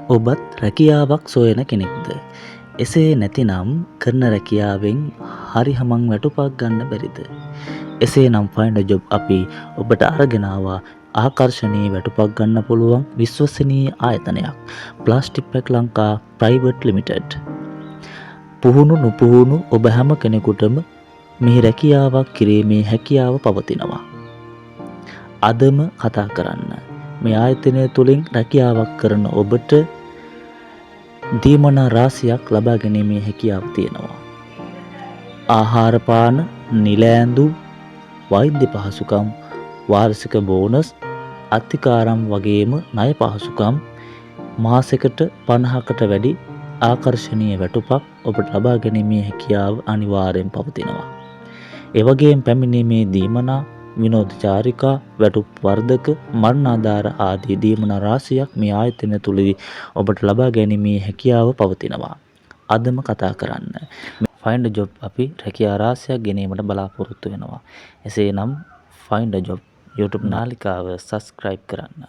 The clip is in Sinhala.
ඔබත් රැකියාවක් සොයන කෙනෙක්ද? එසේ නැතිනම් කරන රැකියාවෙන් හරි හමං වැටුපක් ගන්න බැරිද? එසේනම් Find a Job අපි ඔබට අරගෙන ආවා ආකර්ශනීය වැටුපක් ගන්න පුළුවන් විශ්වසනීය ආයතනයක්. Plastic Pack Lanka private limited. පුහුණු නුපුහුණු ඔබ හැම කෙනෙකුටම මේ රැකියාවක් කිරීමේ හැකියාව පවතිනවා. අදම කතා කරන්න. මේ ආයතනය තුලින් රැකියාවක් කරන ඔබට දීමනා රාශියක් ලබා ගැනීමේ හැකියාව තියෙනවා. ආහාර පාන, නිල ඇඳුම්, වෛද්‍ය පහසුකම්, වාර්ෂික බෝනස්, අත්තිකාරම් වගේම ණය පහසුකම් මාසෙකට 50කට වැඩි ආකර්ශනීය වැටුපක් ඔබට ලබා ගැනීමේ හැකියාව අනිවාර්යෙන් පවතිනවා. ඒ වගේම පැමිණීමේ දීමනා, විනෝද චාරිකා, වැටුප් වර්ධක, මරණාධාර ආදී දීමනා රාශියක් මේ ආයතනය තුලදී ඔබට ලබා ගැනීමේ හැකියාව පවතිනවා. අදම කතා කරන්න. Find a Job අපි රැකියා රාශියක් ගෙනීමට බලාපොරොත්තු වෙනවා. එසේනම් Find a Job YouTube නාලිකාව subscribe කරන්න.